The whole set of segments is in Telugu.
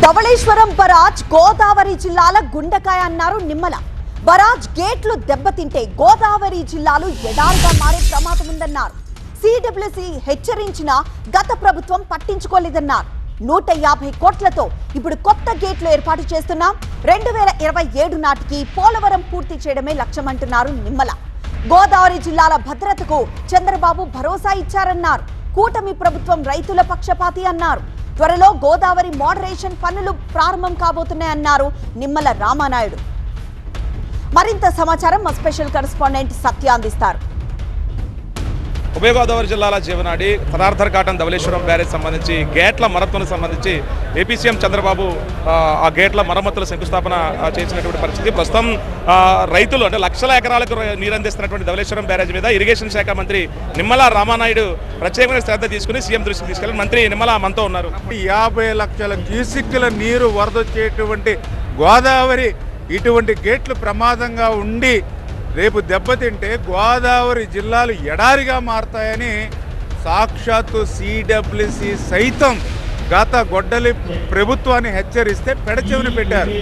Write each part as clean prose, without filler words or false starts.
ధవళేశ్వరం బరాజ్ గోదావరి జిల్లాల గుండకాయ అన్నారు నిమ్మల. బరాజ్ గేట్లు దెబ్బతింటే గోదావరి జిల్లాలు ఎడారిగా మారే ప్రమాదం ఉందన్నారు. సిడబ్ల్యూసి హెచ్చరించినా గత ప్రభుత్వం పట్టించుకోలేదన్నారు. 150 కోట్లతో ఇప్పుడు కొత్త గేట్లు ఏర్పాటు చేస్తున్నాం. 2027 నాటికి పోలవరం పూర్తి చేయడమే లక్ష్యమంటున్నారు నిమ్మల. గోదావరి జిల్లాల భద్రతకు చంద్రబాబు భరోసా ఇచ్చారన్నారు. కూటమి ప్రభుత్వం రైతుల పక్షపాతి అన్నారు. త్వరలో గోదావరి మోడరేషన్ పనులు ప్రారంభం కాబోతున్నాయన్నారు నిమ్మల రామానాయుడు. మరింత సమాచారం మా స్పెషల్ కరెస్పాండెంట్ సత్య అందిస్తారు. ఉభయ గోదావరి జిల్లాల జీవనాడి పదార్థర్ కాటన్ ధవళేశ్వరం బ్యారేజ్ సంబంధించి గేట్ల మరమ్మతులకు సంబంధించి ఏపీ సీఎం చంద్రబాబు ఆ గేట్ల మరమ్మతుల శంకుస్థాపన చేసినటువంటి పరిస్థితి. ప్రస్తుతం రైతులు అంటే లక్షల ఎకరాలకు నీరందిస్తున్నటువంటి ధవళేశ్వరం బ్యారేజ్ మీద ఇరిగేషన్ శాఖ మంత్రి నిమ్మల రామానాయుడు ప్రత్యేకమైన శ్రద్ధ తీసుకుని సీఎం దృష్టికి తీసుకెళ్లి మంత్రి నిమ్మల మనతో ఉన్నారు. 50 లక్షల క్యూసిక్ల నీరు వరదొచ్చేటువంటి గోదావరి ఇటువంటి గేట్లు ప్రమాదంగా ఉండి రేపు దెబ్బతింటే గోదావరి జిల్లాలు ఎడారిగా మారతాయని సాక్షాత్తు సిడబ్ల్యూసి సైతం గత గొడ్డలి ప్రభుత్వాన్ని హెచ్చరిస్తే పెడచెవిన పెట్టారు.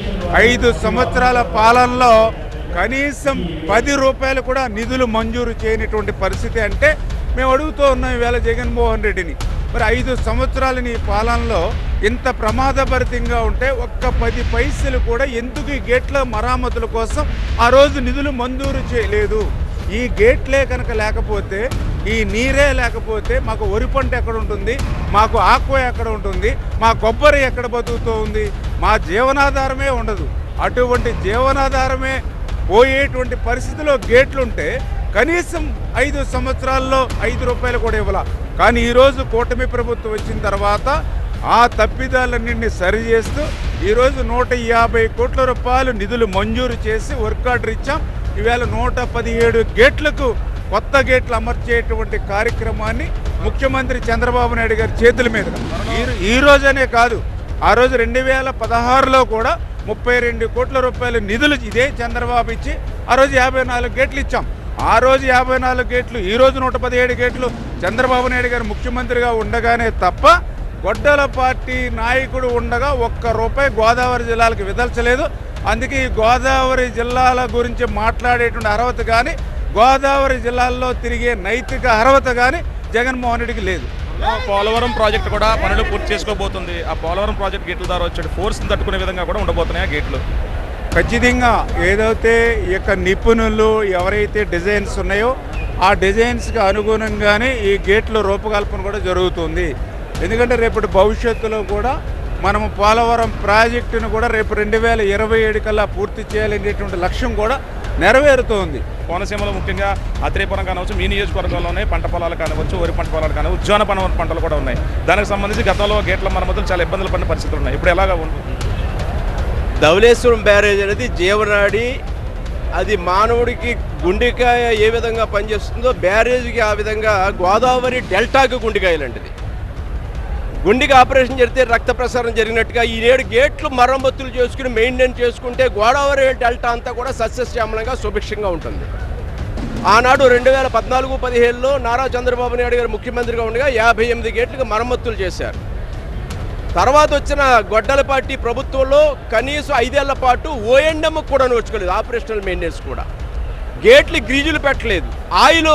5 సంవత్సరాల పాలనలో కనీసం 10 రూపాయలు కూడా నిధులు మంజూరు చేయనటువంటి పరిస్థితి. అంటే మేము అడుగుతూ ఉన్నాం ఈవేళ జగన్మోహన్ రెడ్డిని, మరి 5 సంవత్సరాల నీ పాలనలో ఇంత ప్రమాదభరితంగా ఉంటే ఒక్క 10 పైసలు కూడా ఎందుకు ఈ గేట్ల మరామతుల కోసం ఆ రోజు నిధులు మంజూరు చేయలేదు? ఈ గేట్లే కనుక లేకపోతే, ఈ నీరే లేకపోతే మాకు వరి పంట ఎక్కడ ఉంటుంది, మాకు ఆక్వా ఎక్కడ ఉంటుంది, మా కొబ్బరి ఎక్కడ బతుకుతూ ఉంది, మా జీవనాధారమే ఉండదు. అటువంటి జీవనాధారమే పోయేటువంటి పరిస్థితిలో గేట్లుంటే కనీసం 5 సంవత్సరాల్లో 5 రూపాయలు కూడా ఇవ్వాల. కానీ ఈరోజు కూటమి ప్రభుత్వం వచ్చిన తర్వాత ఆ తప్పిదాలన్నింటినీ సరిచేస్తూ ఈరోజు 150 కోట్ల రూపాయలు నిధులు మంజూరు చేసి వర్క్ ఆర్డర్ ఇచ్చాం. ఈవేళ 117 గేట్లకు కొత్త గేట్లు అమర్చేటువంటి కార్యక్రమాన్ని ముఖ్యమంత్రి చంద్రబాబు నాయుడు గారి చేతుల మీద ఈ రోజనే కాదు, ఆ రోజు 2016లో కూడా 32 కోట్ల రూపాయల నిధులు ఇదే చంద్రబాబు ఇచ్చి ఆ రోజు 54 గేట్లు ఇచ్చాం. ఆ రోజు 54 గేట్లు, ఈ రోజు 117 గేట్లు చంద్రబాబు నాయుడు గారు ముఖ్యమంత్రిగా ఉండగానే తప్ప గొడ్డల పార్టీ నాయకుడు ఉండగా ఒక్క రూపాయి గోదావరి జిల్లాలకు విదల్చలేదు. అందుకే ఈ గోదావరి జిల్లాల గురించి మాట్లాడేటువంటి అర్హత కానీ, గోదావరి జిల్లాల్లో తిరిగే నైతిక అర్హత కానీ జగన్మోహన్ రెడ్డికి లేదు. పోలవరం ప్రాజెక్టు కూడా పనులు పూర్తి చేసుకోబోతుంది. ఆ పోలవరం ప్రాజెక్ట్ గేట్ల ద్వారా వచ్చే ఫోర్స్ని తట్టుకునే విధంగా కూడా ఉండబోతున్నాయి ఆ గేట్లు. ఖచ్చితంగా ఏదైతే ఈ యొక్క నిపుణులు ఎవరైతే డిజైన్స్ ఉన్నాయో ఆ డిజైన్స్కి అనుగుణంగానే ఈ గేట్ల రూపకల్పన కూడా జరుగుతుంది. ఎందుకంటే రేపటి భవిష్యత్తులో కూడా మనము పోలవరం ప్రాజెక్టును కూడా రేపు 2027 కల్లా పూర్తి చేయాలనేటువంటి లక్ష్యం కూడా నెరవేరుతోంది. కోనసీమలో ముఖ్యంగా అత్రేపురం కానవచ్చు, మీ నియోజకవర్గంలోనే పంట పొలాలు కానివచ్చు, వరి పంట పొలాలు కానివచ్చు, ఉద్యాన పంటలు కూడా ఉన్నాయి. దానికి సంబంధించి గతంలో గేట్ల మరమ్మతులు చాలా ఇబ్బందులు పడిన పరిస్థితులు ఉన్నాయి. ఇప్పుడు ఎలాగా ఉంటుంది? ధవళేశ్వరం బ్యారేజ్ అనేది జీవనాడి, అది మానవుడికి గుండెకాయ ఏ విధంగా పనిచేస్తుందో బ్యారేజ్కి ఆ విధంగా గోదావరి డెల్టాకి గుండెకాయ లాంటిది. గుండెకి ఆపరేషన్ జరిగితే రక్త ప్రసారం జరిగినట్టుగా ఈ 7 గేట్లు మరమ్మతులు చేసుకుని మెయింటైన్ చేసుకుంటే గోదావరి డెల్టా అంతా కూడా సస్యశ్యామలంగా సుభిక్షంగా ఉంటుంది. ఆనాడు 2014-15లో నారా చంద్రబాబు నాయుడు గారు ముఖ్యమంత్రిగా ఉండగా 58 గేట్లకు మరమ్మతులు చేశారు. తర్వాత వచ్చిన గొడ్డల పార్టీ ప్రభుత్వంలో కనీసం 5 ఏళ్ల పాటు ఓఎండ్ఎం కూడా నోచుకోలేదు, ఆపరేషనల్ మెయింటెనెన్స్ కూడా. గేట్లు గ్రీజులు పెట్టలేదు, ఆయిల్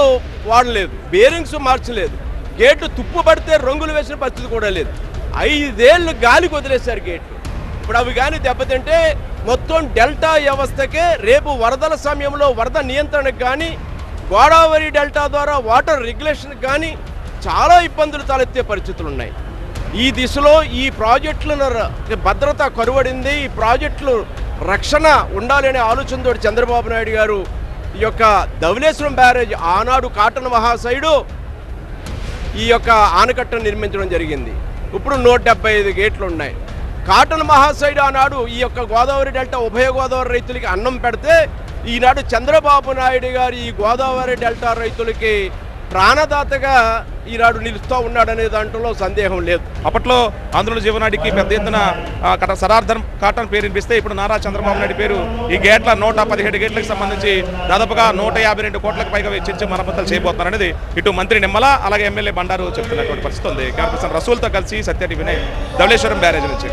వాడలేదు, బేరింగ్స్ మార్చలేదు, గేట్లు తుప్పు పడితే రంగులు వేసిన పరిస్థితి కూడా లేదు. 5 ఏళ్ళు గాలికి వదిలేశారు గేట్లు. ఇప్పుడు అవి కానీ దెబ్బతింటే మొత్తం డెల్టా వ్యవస్థకే రేపు వరదల సమయంలో వరద నియంత్రణకు కానీ, గోదావరి డెల్టా ద్వారా వాటర్ రెగ్యులేషన్కి కానీ చాలా ఇబ్బందులు తలెత్తే పరిస్థితులు ఉన్నాయి. ఈ దిశలో ఈ ప్రాజెక్టుల భద్రత కరువడింది. ఈ ప్రాజెక్టులు రక్షణ ఉండాలనే ఆలోచనతో చంద్రబాబు నాయుడు గారు ఈ యొక్క ధవళేశ్వరం బ్యారేజ్ ఆనాడు కాటన్ మహాశయుడు ఈ యొక్క ఆనకట్టను నిర్మించడం జరిగింది. ఇప్పుడు 175 గేట్లు ఉన్నాయి. కాటన్ మహాశయుడు ఆనాడు ఈ యొక్క గోదావరి డెల్టా ఉభయ గోదావరి రైతులకి అన్నం పెడితే ఈనాడు చంద్రబాబు నాయుడు గారు ఈ గోదావరి డెల్టా రైతులకి ప్రాణదాతగా ఈనాడు నిలుస్తూ ఉన్నాడనే దాంట్లో సందేహం లేదు. అప్పట్లో ఆంధ్రుల జీవనాడికి పెద్ద ఎత్తున సరార్థం కాటన్ పేరు వినిపిస్తే ఇప్పుడు నారా చంద్రబాబు నాయుడు పేరు ఈ గేట్ల 117 గేట్లకు సంబంధించి దాదాపుగా 152 కోట్లకు పైగా వెచ్చించి మరమ్మతులు చేయబోతున్నారనేది ఇటు మంత్రి నిమ్మల అలాగే ఎమ్మెల్యే బండారు చెప్తున్నటువంటి పరిస్థితి ఉంది. రసూల్తో కలిసి సత్య టీవీ ధవళేశ్వరం బ్యారేజ్ నుంచి.